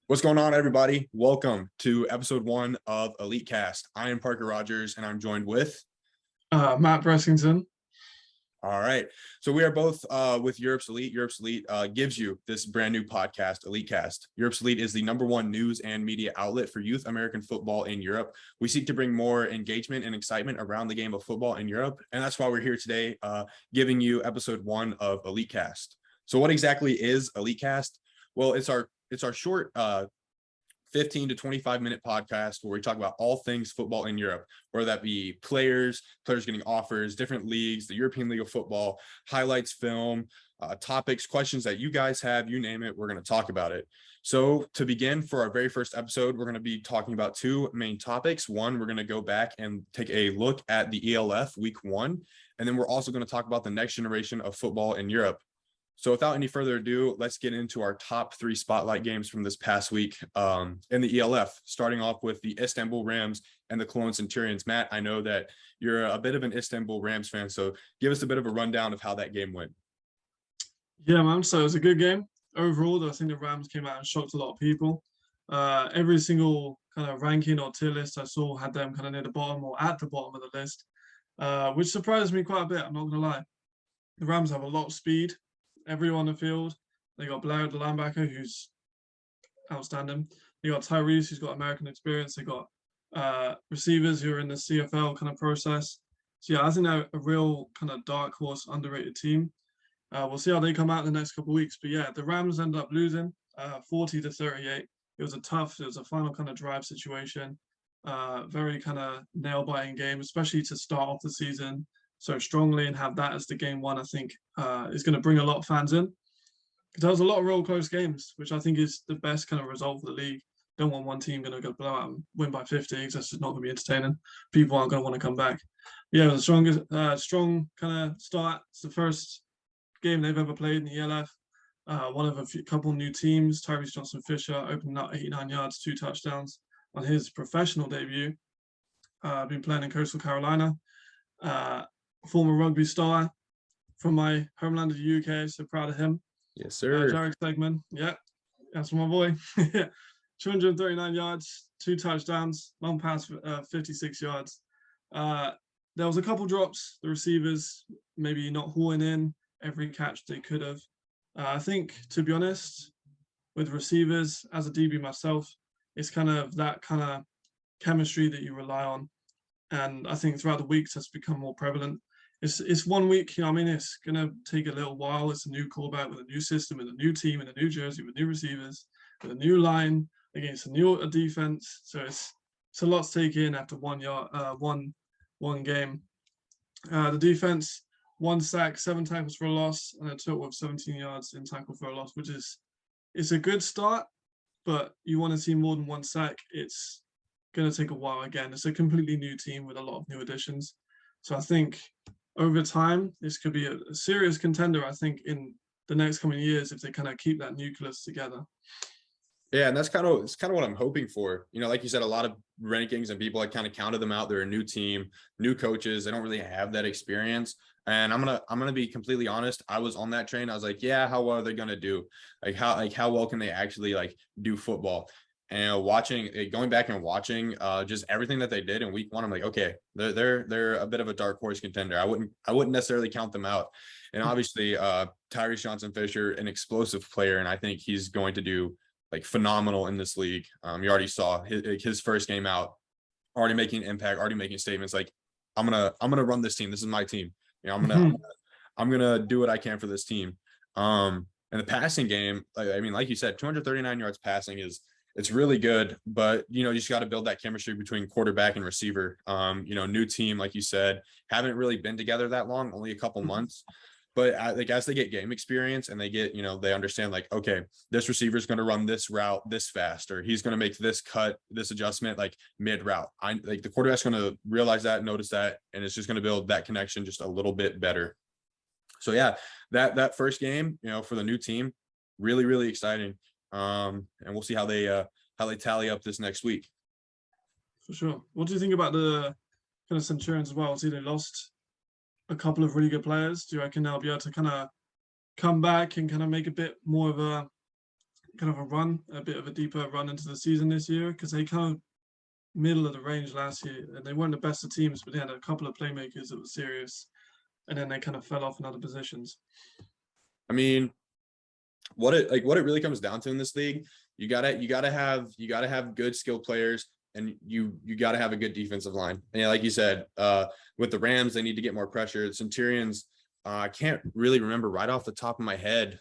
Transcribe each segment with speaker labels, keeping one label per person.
Speaker 1: What's going on, everybody? Welcome to episode 1 of EliteCast. I am Parker Rogers, and I'm joined with.
Speaker 2: Matt Bressington.
Speaker 1: All right. So we are both with Europe's Elite. Europe's Elite gives you this brand new podcast, EliteCast. Europe's Elite is the #1 news and media outlet for youth American football in Europe. We seek to bring more engagement and excitement around the game of football in Europe, and that's why we're here today, giving you episode 1 of EliteCast. So what exactly is EliteCast? Well, it's our short 15 to 25-minute podcast where we talk about all things football in Europe, whether that be players getting offers, different leagues, the European League of Football, highlights, film, topics, questions that you guys have, you name it, we're going to talk about it. So to begin, for our very first episode, we're going to be talking about two main topics. One, we're going to go back and take a look at the ELF week 1, and then we're also going to talk about the next generation of football in Europe. So without any further ado, let's get into our top 3 spotlight games from this past week in the ELF, starting off with the Istanbul Rams and the Cologne Centurions. Matt, I know that you're a bit of an Istanbul Rams fan, so give us a bit of a rundown of how that game went.
Speaker 2: Yeah, man. So it was a good game. Overall, I think the Rams came out and shocked a lot of people. Every single kind of ranking or tier list I saw had them kind of near the bottom or at the bottom of the list, which surprised me quite a bit, I'm not going to lie. The Rams have a lot of speed. Everyone on the field. They got Blair, the linebacker, who's outstanding. They got Tyrese, who's got American experience. They got receivers who are in the CFL kind of process. So yeah, I think they're a real kind of dark horse, underrated team. We'll see how they come out in the next couple of weeks. But yeah, the Rams ended up losing 40-38. It was a final kind of drive situation. Very kind of nail-biting game, especially to start off the season so strongly and have that as the game 1, I think is going to bring a lot of fans in. Because there was a lot of real close games, which I think is the best kind of result for the league. Don't want one team going to go blow out and win by 50 because that's just not going to be entertaining. People aren't going to want to come back. Yeah, it was a strong kind of start. It's the first game they've ever played in the ELF. One of a couple new teams. Tyrese Johnson-Fisher opening up 89 yards, 2 touchdowns on his professional debut. Been playing in Coastal Carolina. Former rugby star from my homeland of the UK, so proud of him.
Speaker 1: Yes, sir.
Speaker 2: Jarek Stegman, yeah, that's my boy. 239 yards, 2 touchdowns, long pass, 56 yards. There was a couple drops. The receivers maybe not hauling in every catch they could have. I think, to be honest, with receivers, as a DB myself, it's kind of that kind of chemistry that you rely on. And I think throughout the weeks, that's become more prevalent. It's 1 week, it's going to take a little while. It's a new quarterback with a new system, with a new team, in a new jersey, with new receivers, with a new line against a new defense. So it's a lot to take in after one game. The defense, 1 sack, 7 tackles for a loss, and a total of 17 yards in tackle for a loss, which it's a good start, but you want to see more than 1 sack. It's going to take a while again. It's a completely new team with a lot of new additions. So I think over time, this could be a serious contender, I think, in the next coming years if they kind of keep that nucleus together.
Speaker 1: Yeah, and it's kind of what I'm hoping for. Like you said, a lot of rankings and people kind of counted them out. They're a new team, new coaches. They don't really have that experience. And I'm gonna be completely honest. I was on that train. I was like, yeah, how well are they gonna do? How well can they actually do football? And going back and watching just everything that they did in week 1, I'm like, okay, they're a bit of a dark horse contender. I wouldn't necessarily count them out. And obviously, Tyrese Johnson-Fisher, an explosive player, and I think he's going to do phenomenal in this league. You already saw his first game out, already making an impact, already making statements like, I'm gonna run this team. This is my team. I'm gonna do what I can for this team. And the passing game, like you said, 239 yards passing it's really good, but you just got to build that chemistry between quarterback and receiver. New team, like you said, haven't really been together that long, only a couple months. But as they get game experience and they get, they understand okay, this receiver is going to run this route this fast, or he's going to make this cut, this adjustment mid route. The quarterback's going to realize that, notice that, and it's just going to build that connection just a little bit better. So yeah, that first game, for the new team, really, really exciting. And we'll see how they tally up this next week.
Speaker 2: For sure. What do you think about the kind of Centurions as well? See, they lost a couple of really good players. Do you reckon they'll be able to kind of come back and kind of make a bit more of a kind of a bit of a deeper run into the season this year, because they kind of middle of the range last year, and they weren't the best of teams, but they had a couple of playmakers that were serious, and then they kind of fell off in other positions.
Speaker 1: I mean, what it really comes down to in this league, you gotta have good skill players, and you gotta have a good defensive line. And yeah, like you said, with the Rams, they need to get more pressure. The Centurions, I can't really remember right off the top of my head,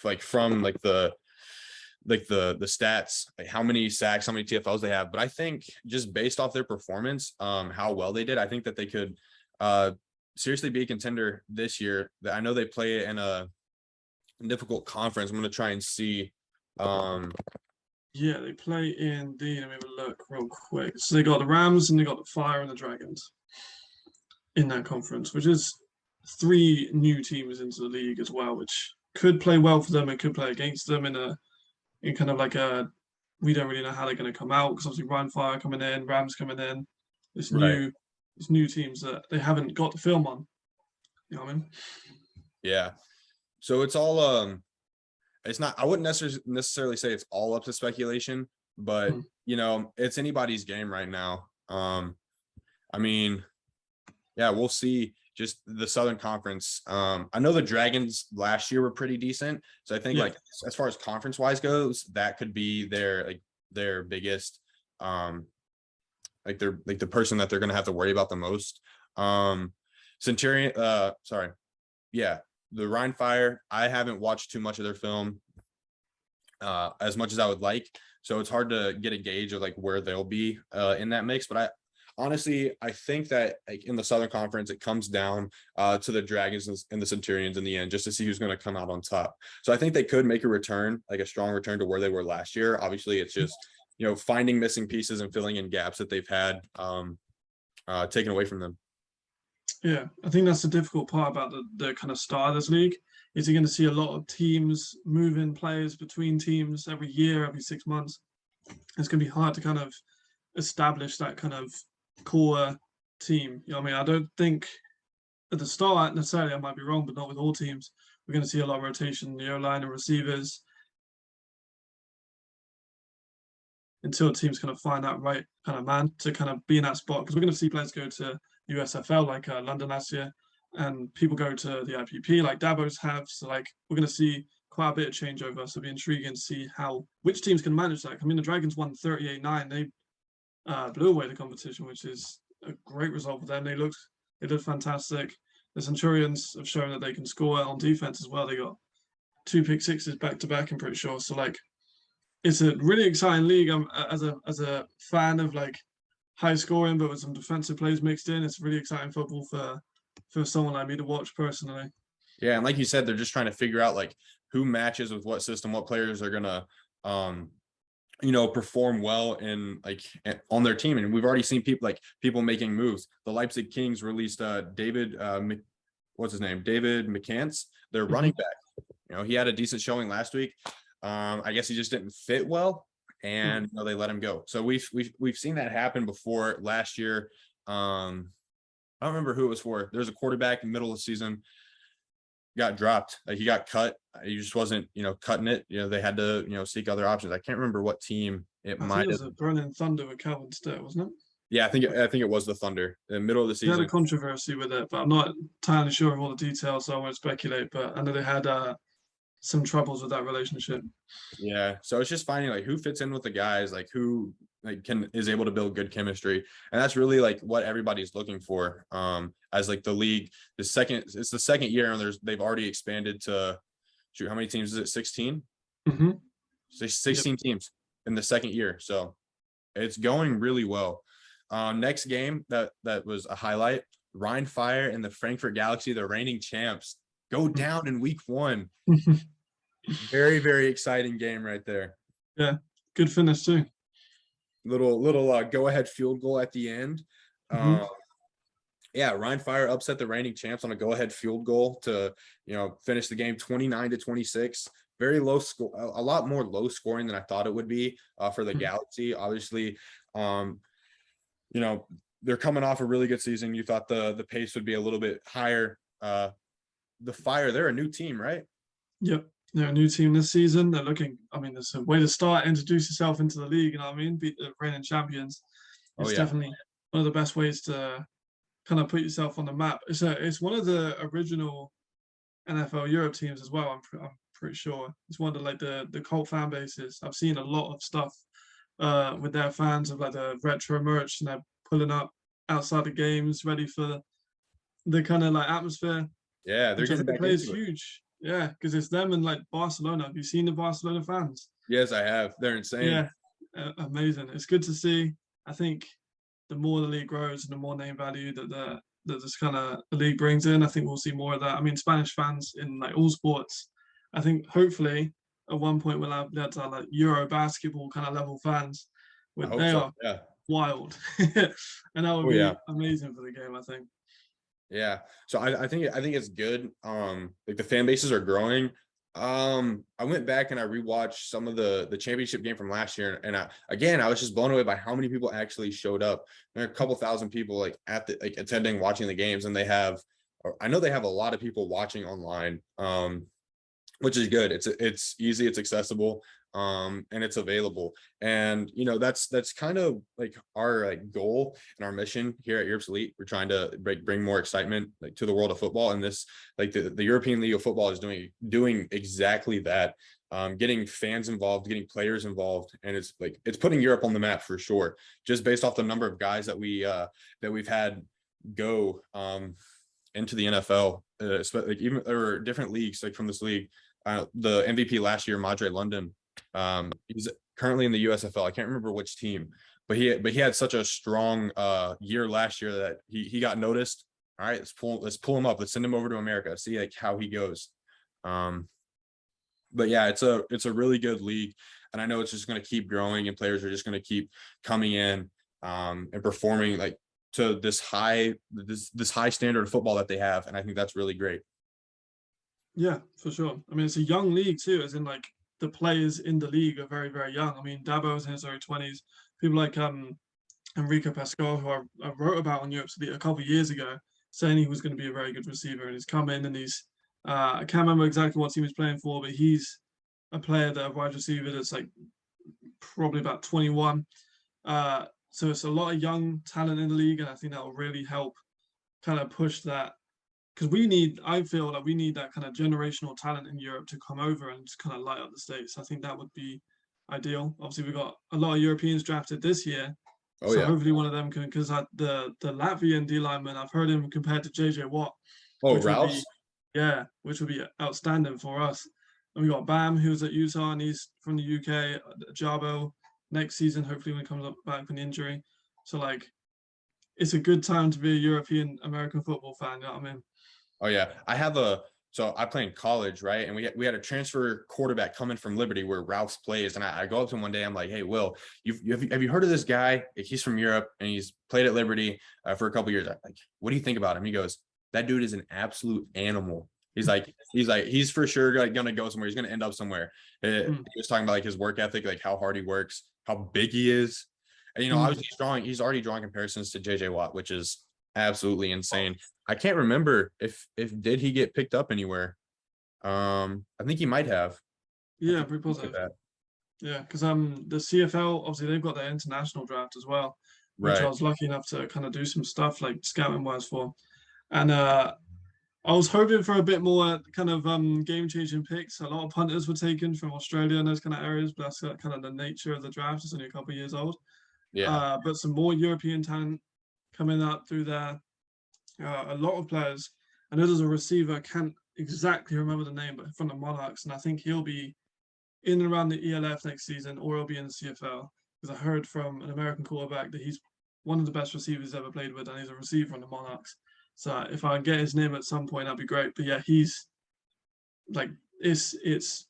Speaker 1: like from like the stats, like how many sacks, how many TFLs they have. But I think just based off their performance, how well they did, I think that they could seriously be a contender this year. I know they play in a difficult conference. I'm going to try and see.
Speaker 2: Yeah, they play in the, let me have a look real quick. So they got the Rams and they got the Fire and the Dragons in that conference, which is 3 new teams into the league as well, which could play well for them and could play against them in kind of like a, we don't really know how they're going to come out, because obviously Ryan Fire coming in, Rams coming in, this
Speaker 1: Right.
Speaker 2: new teams that they haven't got the film on. You know what I mean?
Speaker 1: Yeah. So it's all it's not, I wouldn't necessarily say it's all up to speculation, but it's anybody's game right now. I mean, yeah, we'll see. Just the Southern Conference. I know the Dragons last year were pretty decent. So I think like as far as conference wise goes, that could be their biggest like the person that they're gonna have to worry about the most. Centurion, sorry. Yeah, the Rhine Fire, I haven't watched too much of their film as much as I would like. So it's hard to get a gauge of like where they'll be in that mix. But I think that like in the Southern Conference, it comes down to the Dragons and the Centurions in the end, just to see who's going to come out on top. So I think they could make a return, like a strong return to where they were last year. Obviously, it's just, finding missing pieces and filling in gaps that they've had taken away from them.
Speaker 2: Yeah, I think that's the difficult part about the kind of start of this league. Is you're going to see a lot of teams moving players between teams every year, every 6 months. It's going to be hard to kind of establish that kind of core team. You know what I mean? I don't think at the start necessarily, I might be wrong, but not with all teams. We're going to see a lot of rotation in the O-line and receivers until teams kind of find that right kind of man to kind of be in that spot. Because we're going to see players go to USFL like London last year, and people go to the IPP like Davos have. So like we're going to see quite a bit of changeover. So it'll be intriguing to see which teams can manage that. I mean, the Dragons won 38-9. They blew away the competition, which is a great result for them. They looked fantastic. The Centurions have shown that they can score on defense as well. They got 2 pick sixes back to back, I'm pretty sure. So like it's a really exciting league. I'm as a fan of like high scoring but with some defensive plays mixed in. It's really exciting football for someone like me to watch personally.
Speaker 1: Yeah, and like you said, they're just trying to figure out like who matches with what system, what players are gonna perform well in like on their team. And we've already seen people making moves. The Leipzig Kings released David what's his name? David McCants, their running back. He had a decent showing last week. I guess he just didn't fit well, and they let him go. So we've seen that happen before. Last year, I don't remember who it was for. There's a quarterback in the middle of the season got dropped. Like he got cut. He just wasn't, cutting it. They had to, seek other options. I can't remember what team it might have.
Speaker 2: It was a Berlin Thunder with Calvin Stett, wasn't it?
Speaker 1: Yeah, I think it was the Thunder in the middle of the season.
Speaker 2: They had a controversy with it, but I'm not entirely sure of all the details, so I won't speculate. But I know they had some troubles with that relationship.
Speaker 1: Yeah, so it's just finding like who fits in with the guys, like who is able to build good chemistry, and that's really like what everybody's looking for. As like the league, it's the second year, and they've already expanded to, how many teams is it? 16. 16 teams in the second year, so it's going really well. Next game that was a highlight: Rhine Fire and the Frankfurt Galaxy, the reigning champs, go down in week 1. Very, very exciting game right there.
Speaker 2: Yeah, good finish too.
Speaker 1: Little go ahead field goal at the end. Yeah, Rhine Fire upset the reigning champs on a go ahead field goal to finish the game 29-26. Very low score, a lot more low scoring than I thought it would be for the Galaxy. Obviously, they're coming off a really good season. You thought the pace would be a little bit higher. The Fire, they're a new team, right?
Speaker 2: Yep. They're a new team this season. They're looking. I mean, there's a way to start, introduce yourself into the league. You know what I mean? Beat the reigning champions.
Speaker 1: Oh
Speaker 2: It's
Speaker 1: yeah.
Speaker 2: definitely one of the best ways to kind of put yourself on the map. It's one of the original NFL Europe teams as well. I'm pretty sure it's one of the cult fan bases. I've seen a lot of stuff with their fans of like the retro merch, and they're pulling up outside the games, ready for the kind of like atmosphere,
Speaker 1: Yeah, they're
Speaker 2: which I
Speaker 1: getting
Speaker 2: think
Speaker 1: back
Speaker 2: plays
Speaker 1: into it.
Speaker 2: huge. Yeah, because it's them and like Barcelona. Have you seen the Barcelona fans?
Speaker 1: Yes, I have. They're insane.
Speaker 2: Yeah, amazing. It's good to see. I think the more the league grows and the more name value that this kind of the league brings in, I think we'll see more of that. I mean, Spanish fans in like all sports. I think hopefully at one point we'll have that like Euro basketball kind of level fans,
Speaker 1: I
Speaker 2: where
Speaker 1: hope
Speaker 2: they
Speaker 1: so.
Speaker 2: are
Speaker 1: Yeah.
Speaker 2: wild, and that would
Speaker 1: Oh yeah.
Speaker 2: be amazing for the game. I think.
Speaker 1: Yeah. So I think it's good. Like the fan bases are growing. I went back and I rewatched some of the championship game from last year, and I was just blown away by how many people actually showed up. There are a couple thousand people like at the like attending, watching the games, and I know they have a lot of people watching online. Which is good. It's easy, it's accessible, and it's available. And that's kind of like our like goal and our mission here at Europe's Elite. We're trying to bring more excitement like to the world of football, and this like the European League of Football is doing exactly that. Getting fans involved, getting players involved, and it's putting Europe on the map for sure. Just based off the number of guys that we've had go into the NFL, like even or different leagues like from this league. The MVP last year, Madre London. He's currently in the USFL. I can't remember which team, but he had such a strong year last year that he got noticed. All right, let's pull him up. Let's send him over to America. See like how he goes. But yeah, it's a really good league, and I know it's just going to keep growing, and players are just going to keep coming in and performing like to this high standard of football that they have, and I think that's really great.
Speaker 2: Yeah, for sure. I mean, it's a young league too, as in like the players in the league are very, very young. I mean, Dabo's in his early 20s. People like Enrico Pascal, who I wrote about on Europe's Elite a couple of years ago, saying he was going to be a very good receiver, and he's come in and he's I can't remember exactly what team he's playing for, but he's a player that a wide receiver that's like probably about 21. So it's a lot of young talent in the league, and I think that will really help kind of push that because I feel like we need that kind of generational talent in Europe to come over and just kind of light up the States. I think that would be ideal. Obviously, we got a lot of Europeans drafted this year.
Speaker 1: Oh
Speaker 2: So
Speaker 1: yeah.
Speaker 2: hopefully one of them can, because the Latvian D lineman, I've heard him compared to JJ Watt,
Speaker 1: Oh,
Speaker 2: which would be,
Speaker 1: Ralph's.
Speaker 2: yeah, which would be outstanding for us. And we got Bam, who's at Utah, and he's from the UK. Jabo next season, hopefully when he comes up back from the injury. So like, it's a good time to be a European American football fan. You know what I mean?
Speaker 1: Oh yeah, so I play in college, right? And we had a transfer quarterback coming from Liberty where Ralph's plays, and I go up to him one day. I'm like, "Hey, Will, have you heard of this guy? He's from Europe and he's played at Liberty for a couple years. I'm like, what do you think about him?" He goes, "That dude is an absolute animal." He's for sure gonna go somewhere. He's gonna end up somewhere. He
Speaker 2: Mm,
Speaker 1: was talking about like his work ethic, like how hard he works, how big he is, and
Speaker 2: mm.
Speaker 1: obviously he's already drawing comparisons to JJ Watt, which is absolutely insane. I can't remember if did he get picked up anywhere. I think he might have. I
Speaker 2: Yeah,
Speaker 1: think
Speaker 2: pretty
Speaker 1: look at
Speaker 2: positive.
Speaker 1: that.
Speaker 2: Yeah, because the CFL obviously they've got their international draft as well, which I
Speaker 1: Right.
Speaker 2: was lucky enough to kind of do some stuff like scouting wise for, and I was hoping for a bit more kind of game changing picks. A lot of punters were taken from Australia and those kind of areas, but that's kind of the nature of the draft. It's only a couple of years old,
Speaker 1: Yeah.
Speaker 2: but some more European talent coming up through there. A lot of players. I know there's a receiver. I can't exactly remember the name, but from the Monarchs, and I think he'll be in and around the ELF next season, or he'll be in the CFL. Because I heard from an American quarterback that he's one of the best receivers ever played with, and he's a receiver on the Monarchs. So if I get his name at some point, that'd be great. But yeah, he's like it's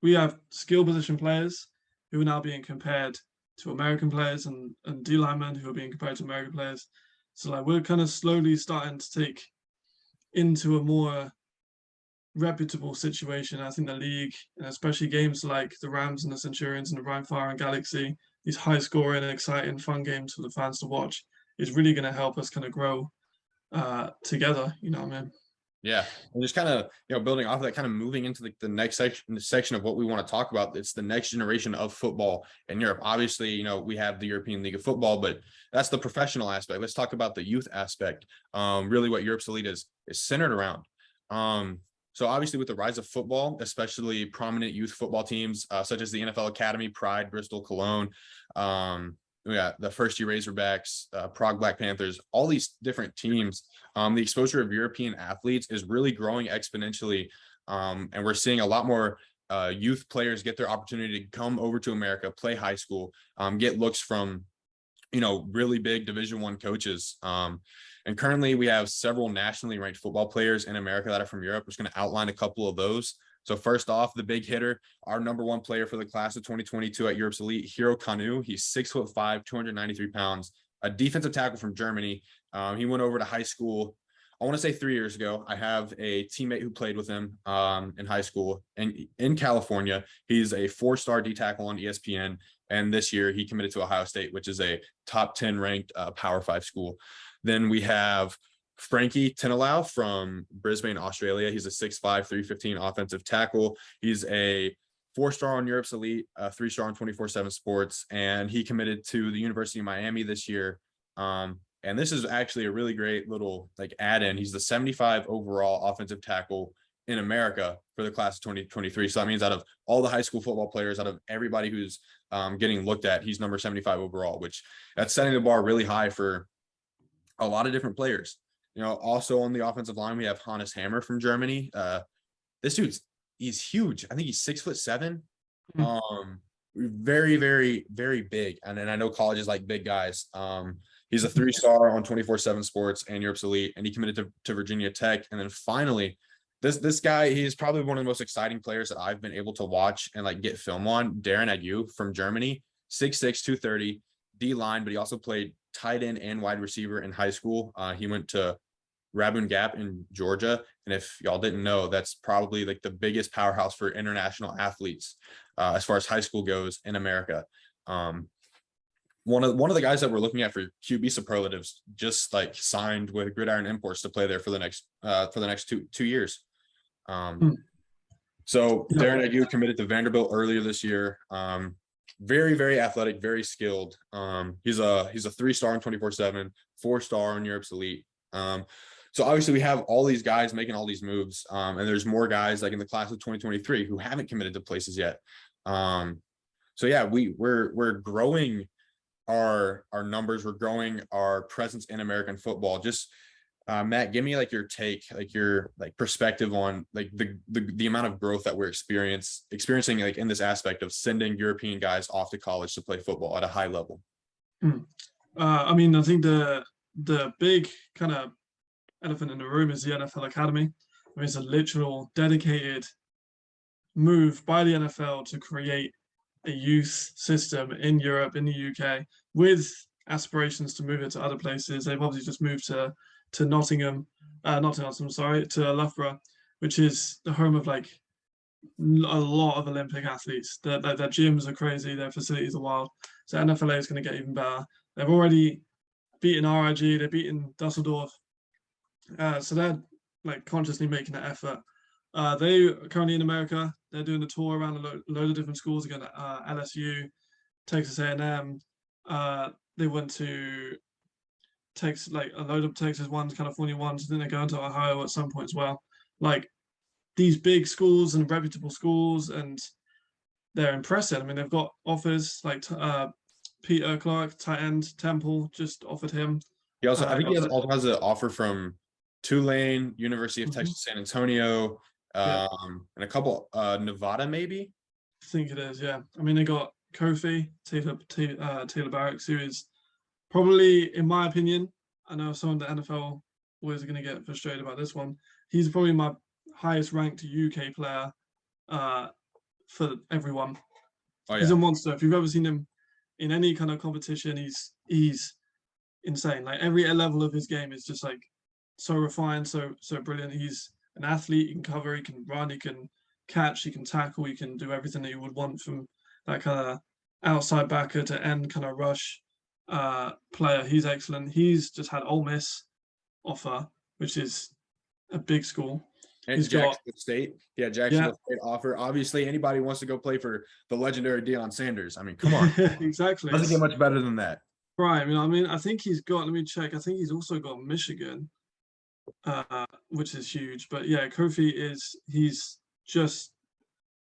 Speaker 2: we have skill position players who are now being compared to American players and D linemen who are being compared to American players. So like we're kind of slowly starting to take into a more reputable situation. I think the league, and especially games like the Rams and the Centurions and the Brian Fire and Galaxy, these high scoring, exciting, fun games for the fans to watch, is really going to help us kind of grow together. You know what I mean?
Speaker 1: Yeah, and just kind of building off of that, kind of moving into the next section of what we want to talk about. It's the next generation of football in Europe. Obviously, we have the European League of Football, but that's the professional aspect. Let's talk about the youth aspect. Really, what Europe's Elite is centered around. So obviously, with the rise of football, especially prominent youth football teams such as the NFL Academy, Pride, Bristol, Cologne. We got the First Year Razorbacks, Prague Black Panthers, all these different teams. The exposure of European athletes is really growing exponentially. And we're seeing a lot more youth players get their opportunity to come over to America, play high school, get looks from, really big Division I coaches. And currently we have several nationally ranked football players in America that are from Europe. We're just going to outline a couple of those. So first off, the big hitter, our number one player for the class of 2022 at Europe's Elite, Hero Kanu. He's 6'5", 293 pounds, a defensive tackle from Germany. He went over to high school, I want to say 3 years ago. I have a teammate who played with him in high school and in California. He's a 4-star D tackle on ESPN. And this year he committed to Ohio State, which is a top 10 ranked Power 5 school. Then we have Frankie Tinalau from Brisbane, Australia. He's a 6'5", 315 offensive tackle. He's a 4-star on Europe's Elite, 3-star on 24/7 Sports, and he committed to the University of Miami this year. And this is actually a really great little add-in. He's the 75 overall offensive tackle in America for the class of 2023. So that means out of all the high school football players, out of everybody who's getting looked at, he's number 75 overall, which that's setting the bar really high for a lot of different players. Also on the offensive line, we have Hannes Hammer from Germany. This he's huge. I think he's 6'7". Very, very, very big. And then I know colleges like big guys. He's a 3-star on 24/7 Sports and Europe's Elite, and he committed to Virginia Tech. And then finally, this guy, he's probably one of the most exciting players that I've been able to watch and get film on. Darren Ayew from Germany, 6'6", 230, D-line, but he also played tight end and wide receiver in high school. He went to Rabun Gap in Georgia. And if y'all didn't know, that's probably the biggest powerhouse for international athletes as far as high school goes in America. One of the guys that we're looking at for QB superlatives just signed with Gridiron Imports to play there for the next two years. So Darren Ayew committed to Vanderbilt earlier this year. Very, very athletic, very skilled. He's a 3-star on 24/7, 4-star on Europe's Elite. So obviously we have all these guys making all these moves, and there's more guys in the class of 2023 who haven't committed to places yet. So yeah, we're growing our numbers, we're growing our presence in American football. Just Matt, give me your take, your perspective on the amount of growth that we're experiencing in this aspect of sending European guys off to college to play football at a high level.
Speaker 2: I mean, I think the big kind of elephant in the room is the NFL Academy. I mean, it's a literal dedicated move by the NFL to create a youth system in Europe, in the UK, with aspirations to move it to other places. They've obviously just moved to to Loughborough, which is the home of a lot of Olympic athletes. Their gyms are crazy, their facilities are wild. So NFLA is going to get even better. They've already beaten RIG, they've beaten Dusseldorf. So they're consciously making an effort. They are currently in America. They're doing a tour around a load of different schools. Again, LSU, Texas A&M. They went to Texas, a load of Texas ones, California ones. Then they're going to Ohio at some point as well. These big schools and reputable schools, and they're impressive. I mean, they've got offers Peter Clark, tight end, Temple, just offered him.
Speaker 1: He also, I think he also has an offer from Tulane, University of Texas, San Antonio, and a couple, Nevada, maybe.
Speaker 2: I think it is, yeah. I mean, they got Kofi Taylor Barracks, who is probably, in my opinion, I know some of the NFL boys are going to get frustrated about this one. He's probably my highest ranked UK player for everyone. Oh, yeah. He's a monster. If you've ever seen him in any kind of competition, he's insane. Every level of his game is just so refined, so brilliant. He's an athlete. He can cover, he can run, he can catch, he can tackle, he can do everything that you would want from that kind of outside backer to end kind of rush player. He's excellent. He's just had Ole Miss offer, which is a big school.
Speaker 1: And
Speaker 2: He's got
Speaker 1: Jacksonville State. Yeah,
Speaker 2: yeah,
Speaker 1: Jacksonville State offer. Obviously, anybody wants to go play for the legendary Deion Sanders. I mean, come on.
Speaker 2: exactly.
Speaker 1: Doesn't get
Speaker 2: It's
Speaker 1: much better than that.
Speaker 2: prime. You know, what I mean, I think he's got. Let me check. I think he's also got Michigan, which is huge. But yeah, Kofi he's just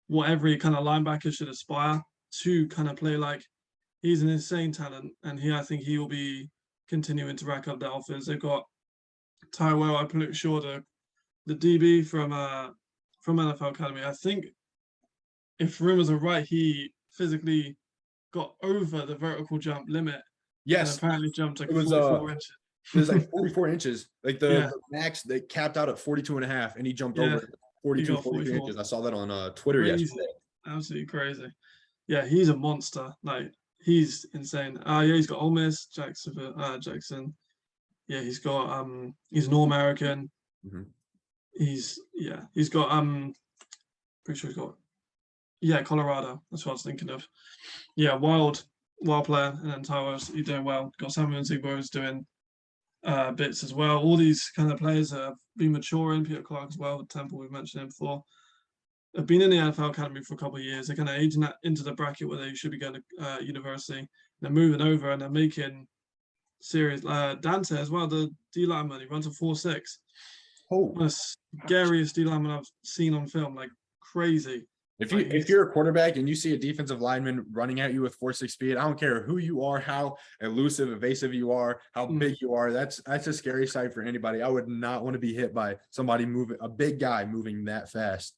Speaker 2: what every kind of linebacker should aspire to kind of play like. He's an insane talent, and I think he will be continuing to rack up the offers. They've got Tyrell, I'm pretty sure the DB from NFL Academy. I think if rumors are right, he physically got over the vertical jump limit and
Speaker 1: Yes,
Speaker 2: apparently jumped like
Speaker 1: it was
Speaker 2: 44 inches.
Speaker 1: it was like 44 inches. Like
Speaker 2: Yeah,
Speaker 1: the max they capped out at 42 and a half, and he jumped
Speaker 2: yeah,
Speaker 1: over
Speaker 2: he
Speaker 1: 42,
Speaker 2: got
Speaker 1: 43
Speaker 2: 44.
Speaker 1: inches. I saw that on Twitter
Speaker 2: Crazy,
Speaker 1: yesterday.
Speaker 2: absolutely crazy. Yeah, he's a monster. Like he's insane. Yeah, he's got Ole Miss, Jackson. Yeah, he's an All-American.
Speaker 1: Mhm.
Speaker 2: He's got pretty sure he's got yeah, Colorado. That's what I was thinking of. Yeah, wild player, and then Tyrus, he's doing well. Got Samuel Zigbo's doing bits as well. All these kind of players have been maturing. Peter Clark as well, Temple, we've mentioned him before. Have been in the NFL Academy for a couple of years. They're kind of aging that into the bracket where they should be going to university. They're moving over and they're making serious. Dante as well, the D lineman, he runs a 4.6.
Speaker 1: Oh,
Speaker 2: One of the scariest D lineman I've seen on film, like crazy.
Speaker 1: if you're a quarterback and you see a defensive lineman running at you with 4.6 speed, I don't care who you are, how elusive, evasive you are, how big you are. That's a scary sight for anybody. I would not want to be hit by somebody moving, a big guy moving that fast.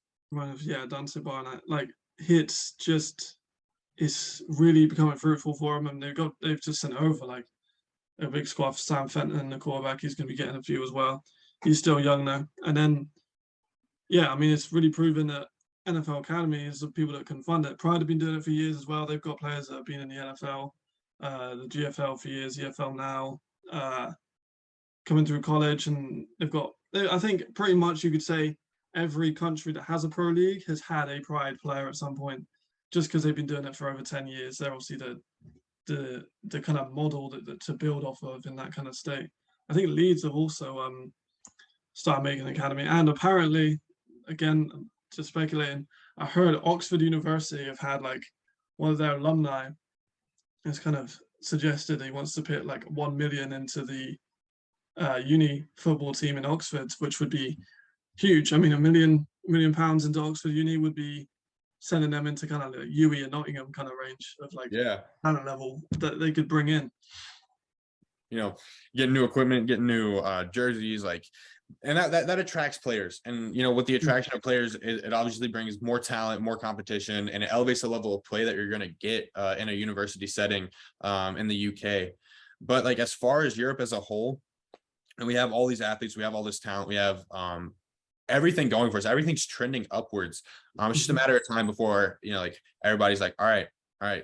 Speaker 2: Yeah, Dante Barnett. Like it's really becoming fruitful for him, and they've just sent over like a big squad for Sam Fenton, the quarterback. He's going to be getting a few as well. He's still young now, and then yeah, I mean it's really proven that NFL Academy is the people that can fund it. Pride have been doing it for years as well. They've got players that have been in the NFL, the GFL for years, EFL now, coming through college, and I think pretty much you could say every country that has a pro league has had a Pride player at some point, just because they've been doing it for over 10 years. They're obviously the kind of model that to build off of in that kind of state. I think Leeds have also started making an academy, and apparently, again, just speculating, I heard Oxford University have had like one of their alumni has kind of suggested he wants to put like 1 million into the uni football team in Oxford, which would be huge. I mean, £1 million into Oxford Uni would be sending them into kind of the UE and Nottingham kind of range of like talent level that they could bring in.
Speaker 1: You know, getting new equipment, getting new jerseys, like, and that attracts players. And you know, with the attraction of players, it obviously brings more talent, more competition, and it elevates the level of play that you're going to get in a university setting in the UK. But like as far as Europe as a whole, and we have all these athletes, we have all this talent, we have everything going for us. Everything's trending upwards. It's just a matter of time before, you know, like everybody's like, all right, I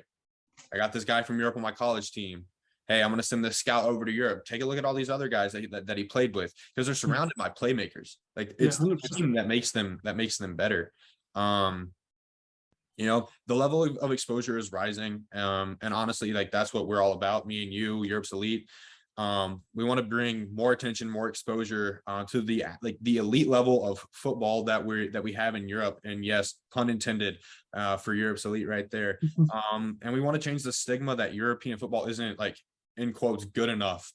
Speaker 1: got this guy from Europe on my college team. Hey, I'm going to send this scout over to Europe. Take a look at all these other guys that he played with, because they're surrounded by playmakers. Like it's the team that makes them better. You know, the level of exposure is rising. And honestly, like that's what we're all about. Me and you, Europe's Elite. We want to bring more attention, more exposure to the elite level of football that we have in Europe. And yes, pun intended for Europe's Elite right there. And we want to change the stigma that European football isn't, like, in quotes, good enough.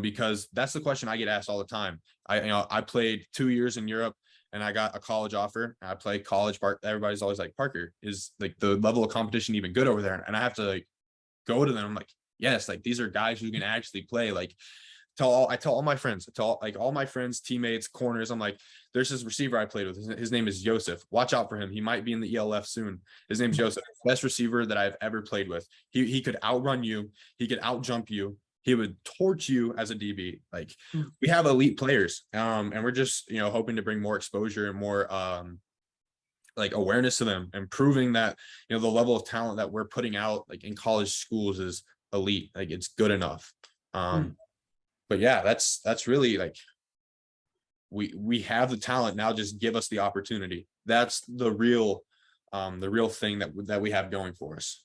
Speaker 1: Because that's the question I get asked all the time. I played 2 years in Europe and I got a college offer. I play college. Everybody's always like, Parker, is like the level of competition even good over there? And I have to like go to them. I'm like, yes, like these are guys who can actually play. Like I tell all my friends, all my friends, teammates, corners, I'm like, there's this receiver I played with. His name is Joseph. Watch out for him. He might be in the ELF soon. His name's Joseph. Best receiver that I've ever played with. He could outrun you. He could outjump you. He would torch you as a DB. Like we have elite players. And we're just, you know, hoping to bring more exposure and more like awareness to them, and proving that, you know, the level of talent that we're putting out like in college schools is elite. Like it's good enough. But yeah, that's really like we have the talent now. Just give us the opportunity. That's the real thing that we have going for us.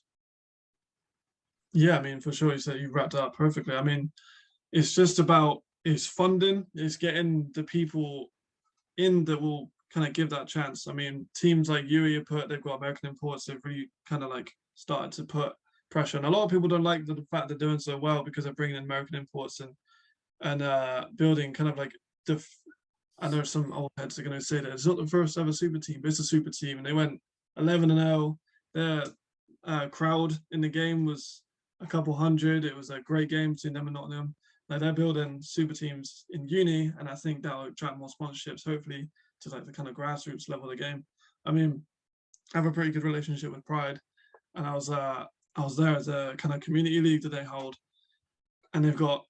Speaker 2: Yeah, I mean, for sure, you wrapped it up perfectly. I mean, it's just about funding, it's getting the people in that will kind of give that chance. I mean, teams like UE they've got American imports. They've really kind of like started to put pressure, and a lot of people don't like the fact they're doing so well because they're bringing in American imports and building kind of like I know some old heads are going to say that it's not the first ever super team, but it's a super team, and they went 11-0. Their crowd in the game was a couple hundred. It was a great game between them and Nottingham. Like, they're building super teams in uni, and I think that'll attract more sponsorships, hopefully, to like the kind of grassroots level of the game. I mean, I have a pretty good relationship with Pride, and I was there as a kind of community league that they hold, and they've got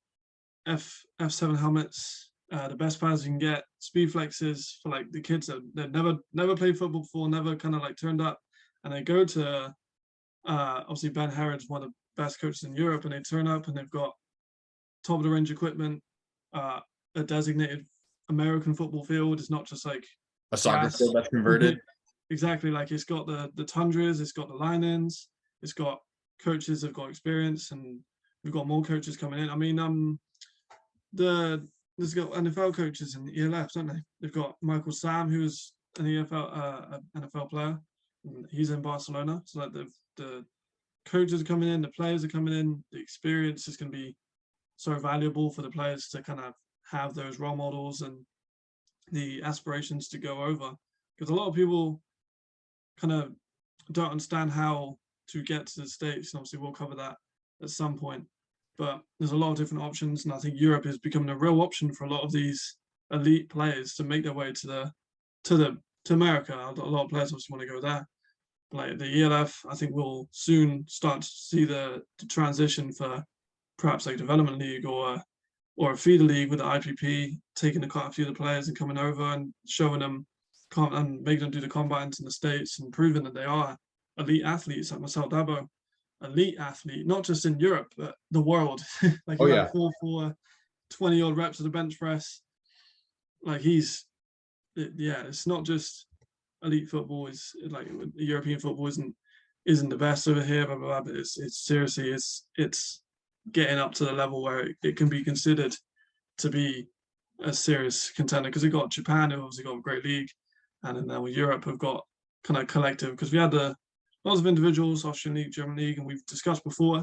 Speaker 2: F7 helmets, the best players you can get, speed flexes for like the kids that never played football before, never kind of like turned up, and they go to obviously Ben Herod's one of the best coaches in Europe, and they turn up and they've got top of the range equipment, a designated American football field. It's not just like
Speaker 1: A soccer field that's converted.
Speaker 2: Exactly, like it's got the tundras, it's got the line-ins, it's got coaches that've got experience, and we've got more coaches coming in. I mean, there's got NFL coaches in the ELF, don't they? They've got Michael Sam, who's an NFL player. He's in Barcelona, so like the coaches are coming in, the players are coming in. The experience is going to be so valuable for the players to kind of have those role models and the aspirations to go over, because a lot of people kind of don't understand how to get to the States. And obviously we'll cover that at some point, but there's a lot of different options, and I think Europe is becoming a real option for a lot of these elite players to make their way to America. A lot of players obviously want to go there. Like the ELF, I think we'll soon start to see the transition for perhaps like development league or a feeder league with the IPP, taking quite a few of the players and coming over and showing them and making them do the combines in the States and proving that they are elite athletes, like Marcel Dabo, elite athlete, not just in Europe, but the world. Like
Speaker 1: Oh
Speaker 2: he's
Speaker 1: yeah.
Speaker 2: like 4'4", 20-odd reps of the bench press. Like it's not just elite football. Is like European football isn't the best over here, blah, blah, blah, but it's seriously it's getting up to the level where it can be considered to be a serious contender, because we've got Japan, who obviously got a great league, and then now Europe have got kind of collective, because we had lots of individuals, Austrian league, German league, and we've discussed before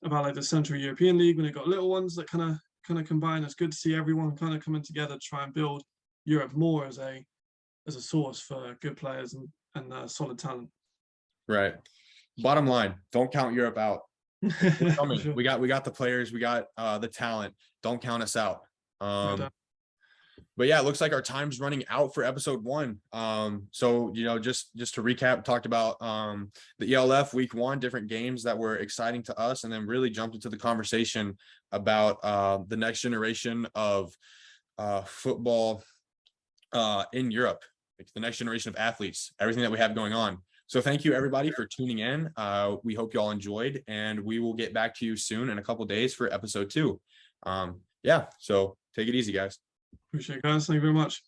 Speaker 2: about like the Central European League when they got little ones that kind of combine. It's good to see everyone kind of coming together to try and build Europe more as a source for good players and solid talent.
Speaker 1: Right. Bottom line, don't count Europe out. We're coming.
Speaker 2: Sure.
Speaker 1: We got the players, we got the talent. Don't count us out. But yeah, it looks like our time's running out for episode 1. So just to recap, talked about the ELF week 1, different games that were exciting to us, and then really jumped into the conversation about the next generation of football in Europe, like the next generation of athletes, everything that we have going on. So thank you everybody for tuning in. We hope you all enjoyed, and we will get back to you soon in a couple days for episode 2. Yeah, so take it easy, guys.
Speaker 2: Appreciate it, guys. Thank you very much.